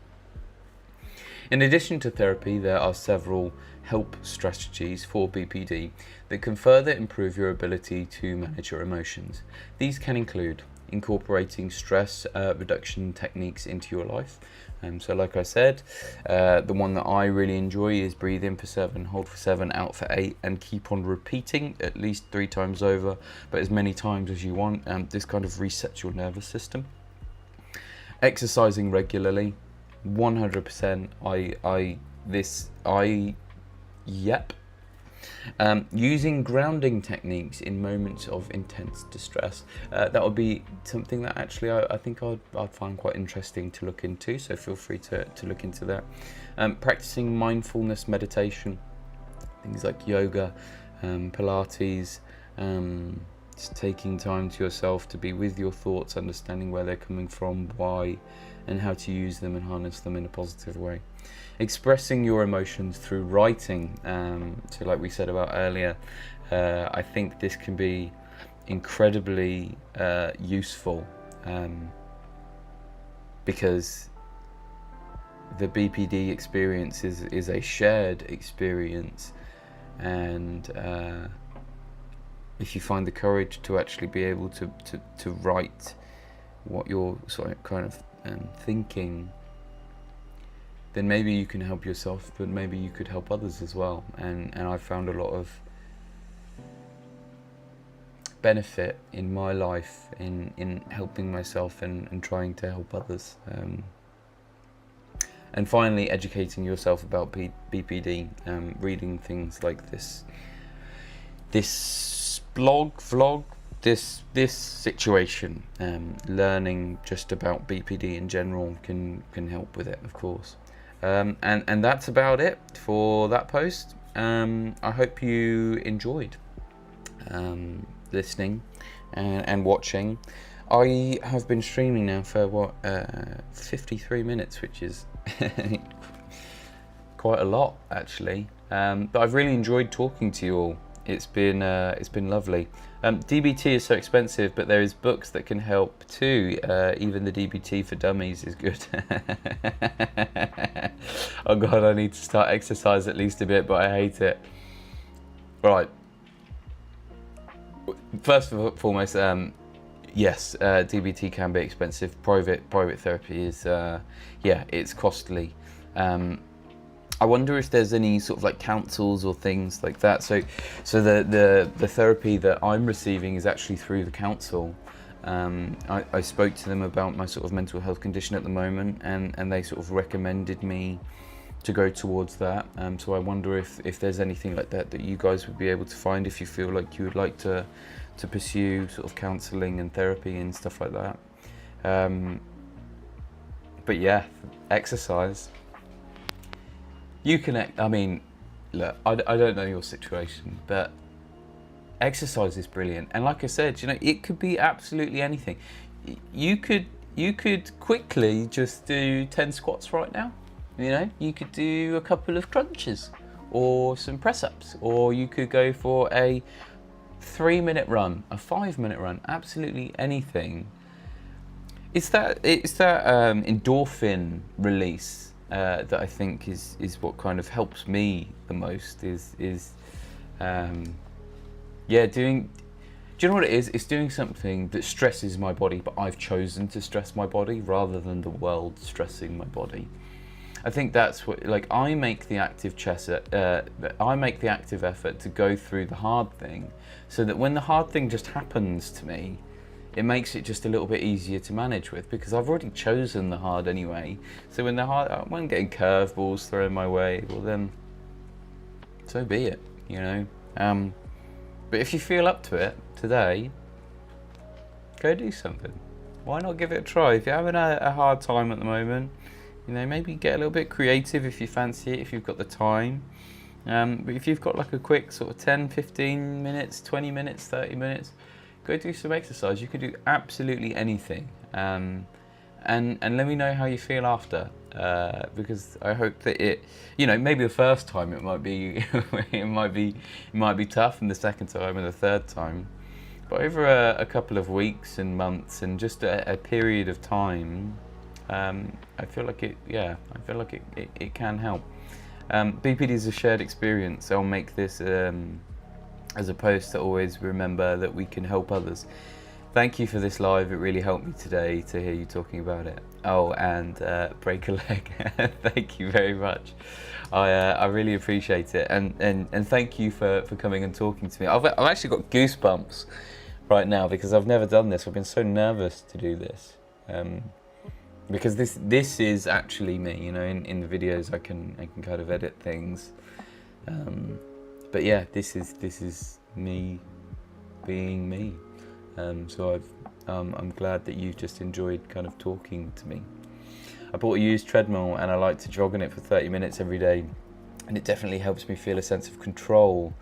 In addition to therapy, there are several help strategies for BPD that can further improve your ability to manage your emotions. These can include incorporating stress reduction techniques into your life. So like I said, the one that I really enjoy is breathe in for 7, hold for 7, out for 8, and keep on repeating at least 3 times over, but as many times as you want. This kind of resets your nervous system. Exercising regularly, 100%. Yep. Using grounding techniques in moments of intense distress. That would be something that actually I think I'd find quite interesting to look into, so feel free to look into that. Practicing mindfulness meditation, things like yoga, Pilates, just taking time to yourself to be with your thoughts, understanding where they're coming from, why, and how to use them and harness them in a positive way. Expressing your emotions through writing, so like we said about earlier, I think this can be incredibly useful, because the BPD experience is a shared experience, and if you find the courage to actually be able to write what you're sort of kind of thinking, then maybe you can help yourself, but maybe you could help others as well. And I've found a lot of benefit in my life in helping myself and trying to help others. And finally, educating yourself about BPD, reading things like this vlog, this situation, learning just about BPD in general can help with it, of course. And that's about it for that post. I hope you enjoyed listening and watching. I have been streaming now for 53 minutes, which is quite a lot actually. But I've really enjoyed talking to you all. It's been lovely. DBT is so expensive, but there is books that can help too. Even the DBT for Dummies is good. Oh God, I need to start exercise at least a bit, but I hate it. Right. First and foremost, yes, DBT can be expensive. Private therapy is, it's costly. I wonder if there's any sort of like councils or things like that. So the therapy that I'm receiving is actually through the council. I spoke to them about my sort of mental health condition at the moment, and they sort of recommended me to go towards that. So I wonder if there's anything like that you guys would be able to find if you feel like you would like to pursue sort of counselling and therapy and stuff like that. But yeah, exercise. You can, I mean, look, I don't know your situation, but exercise is brilliant. And like I said, you know, it could be absolutely anything. you could quickly just do 10 squats right now. You know, you could do a couple of crunches or some press-ups, or you could go for a 3-minute run, a 5-minute run, absolutely anything. It's that endorphin release that I think is what kind of helps me the most. Doing. Do you know what it is? It's doing something that stresses my body, but I've chosen to stress my body rather than the world stressing my body. I think that's what, like, I make the active effort to go through the hard thing, so that when the hard thing just happens to me, it makes it just a little bit easier to manage with, because I've already chosen the hard anyway. So when I'm getting curveballs thrown my way, well then, so be it, you know. But if you feel up to it today, go do something. Why not give it a try? If you're having a hard time at the moment, you know, maybe get a little bit creative if you fancy it, if you've got the time. But if you've got like a quick sort of 10, 15 minutes, 20 minutes, 30 minutes, go do some exercise. You can do absolutely anything. And let me know how you feel after, because I hope that it, you know, maybe the first time it might be it might be tough, and the second time and the third time, but over a couple of weeks and months and just a period of time, I feel like it can help. BPD is a shared experience. I'll make this as a post to always remember that we can help others. Thank you for this live. It really helped me today to hear you talking about it. Oh, and break a leg. Thank you very much. I really appreciate it, and thank you for coming and talking to me. I've actually got goosebumps right now because I've never done this. I've been so nervous to do this, because this is actually me. You know, in the videos I can kind of edit things, but yeah, this is me being me. So I'm glad that you've just enjoyed kind of talking to me. I bought a used treadmill and I like to jog on it for 30 minutes every day, and it definitely helps me feel a sense of control,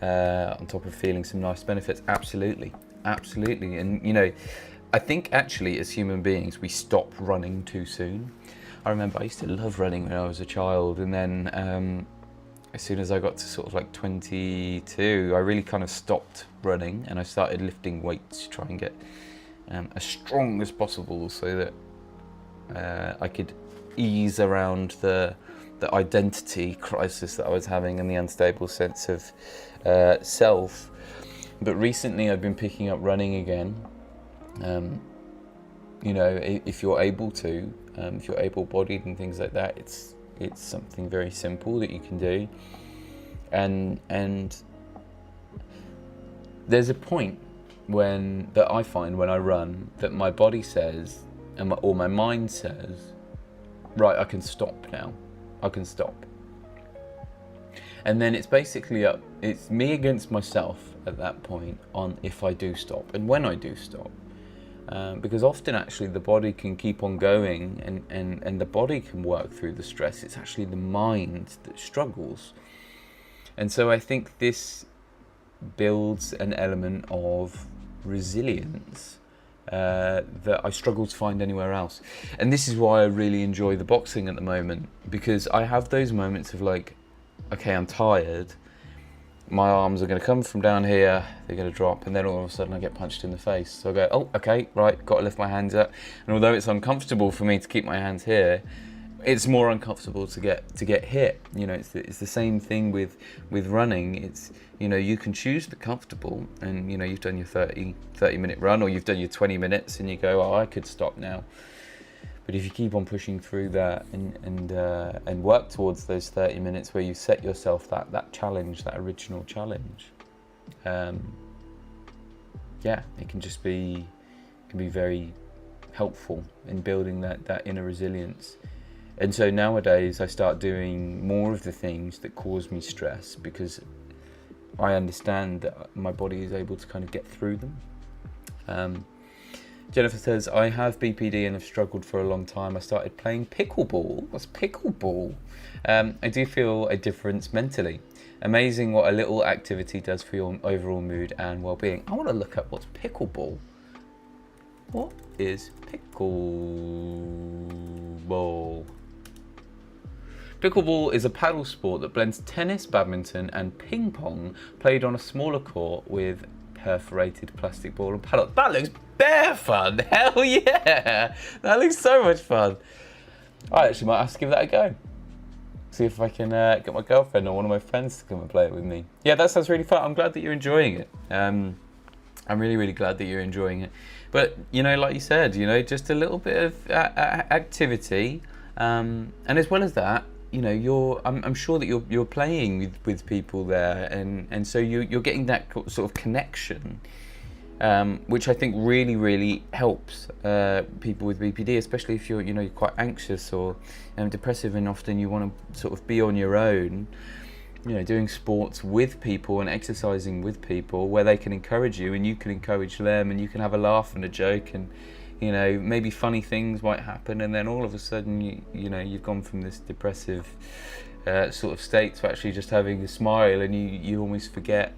on top of feeling some nice benefits. Absolutely. And you know, I think actually as human beings we stop running too soon. I remember I used to love running when I was a child, and then as soon as I got to sort of like 22, I really kind of stopped running and I started lifting weights to try and get as strong as possible, so that I could ease around the identity crisis that I was having and the unstable sense of self. But recently I've been picking up running again. You know, if you're able to, if you're able-bodied and things like that, it's something very simple that you can do, and there's a point that I find when I run that my body says, or my mind says, right, I can stop now. I can stop. And then it's basically it's me against myself at that point on if I do stop and when I do stop. Because often actually the body can keep on going, and the body can work through the stress. It's actually the mind that struggles. And so I think this builds an element of resilience that I struggle to find anywhere else. And this is why I really enjoy the boxing at the moment, because I have those moments of like, okay, I'm tired, my arms are going to come from down here, they're going to drop, and then all of a sudden I get punched in the face. So I go, oh, okay, right, got to lift my hands up. And although it's uncomfortable for me to keep my hands here, it's more uncomfortable to get hit. You know, it's the same thing with running. It's, you know, you can choose the comfortable, and you know, you've done your 30 minute run, or you've done your 20 minutes, and you go, oh, I could stop now. But if you keep on pushing through that and work towards those 30 minutes where you set yourself that challenge, that original challenge, yeah, it can be very helpful in building that inner resilience. And so nowadays I start doing more of the things that cause me stress, because I understand that my body is able to kind of get through them. Jennifer says, I have BPD and have struggled for a long time. I started playing pickleball. What's pickleball? I do feel a difference mentally. Amazing what a little activity does for your overall mood and well-being. I want to look up what's pickleball. What is pickleball? Pickleball is a paddle sport that blends tennis, badminton, and ping pong, played on a smaller court with perforated plastic ball and paddle. That looks bare fun! Hell yeah! That looks so much fun. I actually might have to give that a go. See if I can get my girlfriend or one of my friends to come and play it with me. Yeah, that sounds really fun. I'm glad that you're enjoying it. I'm really, really glad that you're enjoying it. But, you know, like you said, you know, just a little bit of activity. And as well as that, you know, I'm sure that you're playing with people there, and so you're getting that sort of connection, which I think really, really helps people with BPD, especially if you're quite anxious or depressive, and often you want to sort of be on your own. You know, doing sports with people and exercising with people where they can encourage you and you can encourage them, and you can have a laugh and a joke, and you know, maybe funny things might happen, and then all of a sudden you've gone from this depressive sort of state to actually just having a smile, and you almost forget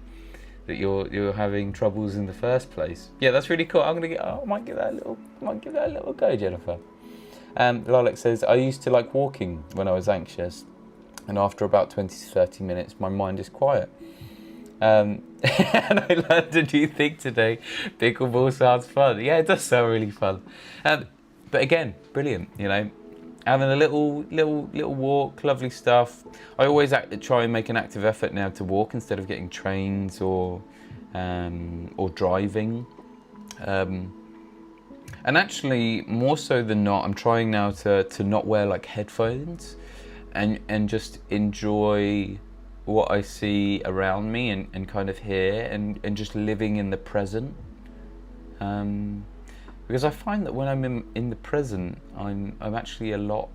that you're having troubles in the first place. Yeah, that's really cool. I might give that a little go, Jennifer. Lilac says, I used to like walking when I was anxious, and after about 20 to 30 minutes my mind is quiet. And I learned a new thing today. Pickleball sounds fun. Yeah, it does sound really fun. But again, brilliant. You know, having a little walk, lovely stuff. I always try and make an active effort now to walk instead of getting trains or driving. And actually, more so than not, I'm trying now to not wear like headphones and just enjoy what I see around me and kind of hear and just living in the present, because I find that when I'm in the present, I'm actually a lot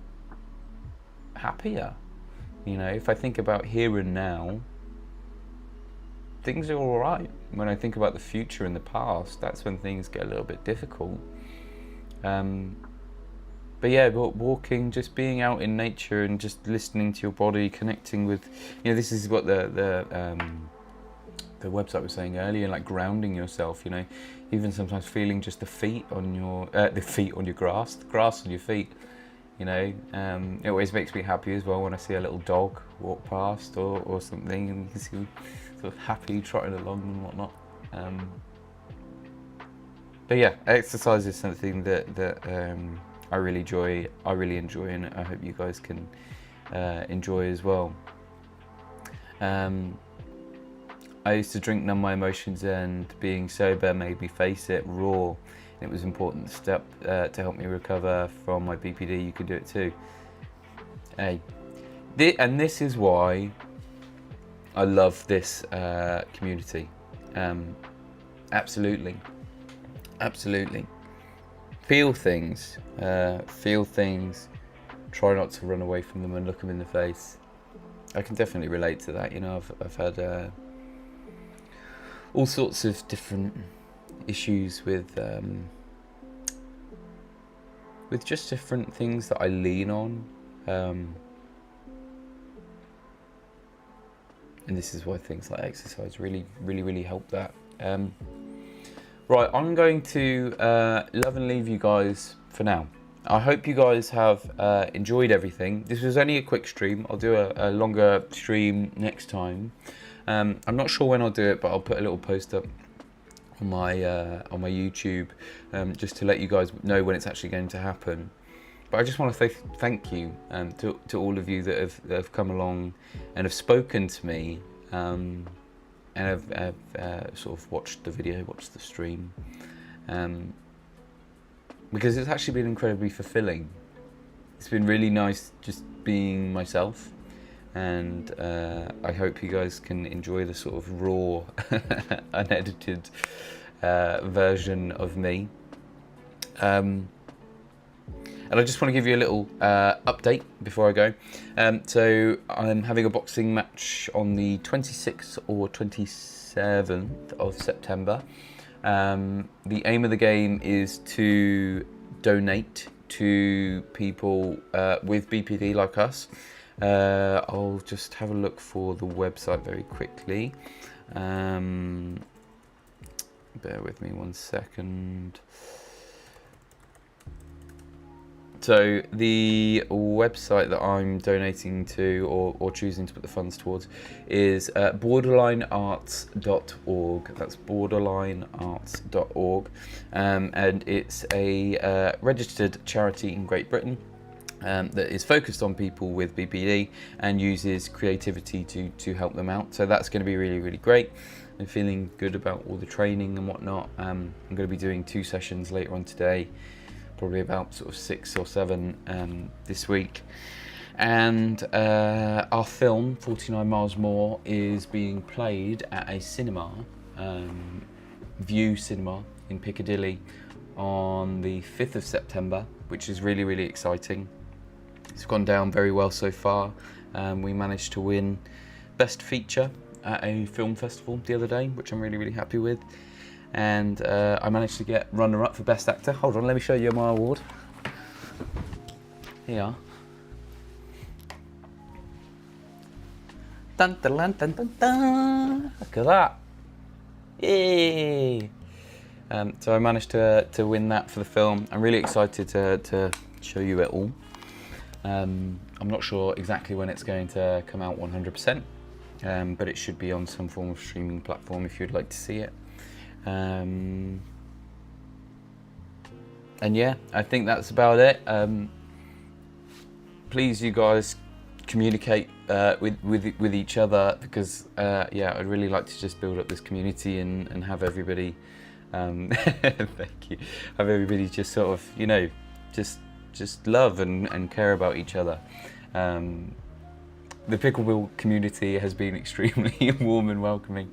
happier. You know, if I think about here and now, things are all right. When I think about the future and the past, that's when things get a little bit difficult. But yeah, walking, just being out in nature and just listening to your body, connecting with, you know, this is what the website was saying earlier, like grounding yourself, you know, even sometimes feeling just the feet on your grass, the grass on your feet, you know. It always makes me happy as well when I see a little dog walk past or something, and you can see sort of happy trotting along and whatnot. But yeah, exercise is something that I really enjoy, and I hope you guys can enjoy as well. I used to drink numb my emotions, and being sober made me face it raw. And it was an important step to help me recover from my BPD. You can do it too. Hey, and this is why I love this community. Absolutely. Feel things, try not to run away from them and look them in the face. I can definitely relate to that. You know, I've had all sorts of different issues with just different things that I lean on, and this is why things like exercise really help that. Right, I'm going to love and leave you guys for now. I hope you guys have enjoyed everything. This was only a quick stream. I'll do a longer stream next time. I'm not sure when I'll do it, but I'll put a little post up on my YouTube, just to let you guys know when it's actually going to happen. But I just want to say thank you to all of you that have come along and have spoken to me. And I've sort of watched the video, watched the stream, because it's actually been incredibly fulfilling. It's been really nice just being myself, and I hope you guys can enjoy the sort of raw, unedited version of me. And I just want to give you a little update before I go. So I'm having a boxing match on the 26th or 27th of September. The aim of the game is to donate to people with BPD like us. I'll just have a look for the website very quickly. Bear with me 1 second. So the website that I'm donating to or choosing to put the funds towards is borderlinearts.org. That's borderlinearts.org, and it's a registered charity in Great Britain that is focused on people with BPD and uses creativity to help them out. So that's going to be really, really great. I'm feeling good about all the training and whatnot. I'm going to be doing 2 sessions later on today, probably about sort of 6 or 7 this week. And our film, 49 Miles More, is being played at a cinema, View Cinema in Piccadilly, on the 5th of September, which is really, really exciting. It's gone down very well so far. We managed to win Best Feature at a film festival the other day, which I'm really, really happy with. And I managed to get runner-up for Best Actor. Hold on, let me show you my award. Here. Dun, dun, dun, dun, dun, dun. Look at that. Yay! So I managed to win that for the film. I'm really excited to show you it all. I'm not sure exactly when it's going to come out 100%, but it should be on some form of streaming platform if you'd like to see it. And yeah, I think that's about it. Please, you guys, communicate with each other, because yeah, I'd really like to just build up this community and have everybody thank you, have everybody just sort of, you know, just love and care about each other. The pickleball community has been extremely warm and welcoming,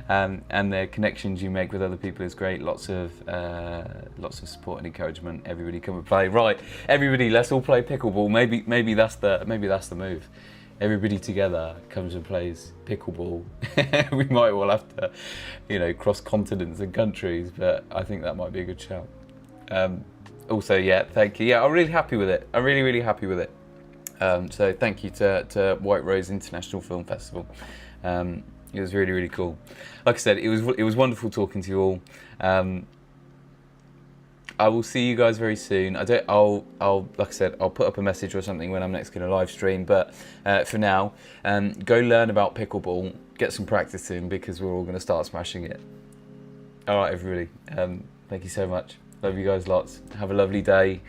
and the connections you make with other people is great. Lots of support and encouragement. Everybody come and play. Right, everybody, let's all play pickleball. Maybe that's the move. Everybody together comes and plays pickleball. We might all have to, you know, cross continents and countries, but I think that might be a good shout. Also, yeah, thank you. Yeah, I'm really happy with it. I'm really, really happy with it. So thank you to White Rose International Film Festival. It was really, really cool. Like I said, it was wonderful talking to you all. I will see you guys very soon. I'll like I said, I'll put up a message or something when I'm next going to live stream. But for now, go learn about pickleball, get some practice in, because we're all going to start smashing it. All right, everybody. Thank you so much. Love you guys lots. Have a lovely day.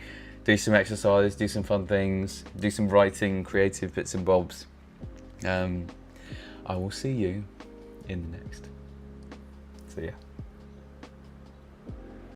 Do some exercise, do some fun things, do some writing, creative bits and bobs. I will see you in the next. See ya.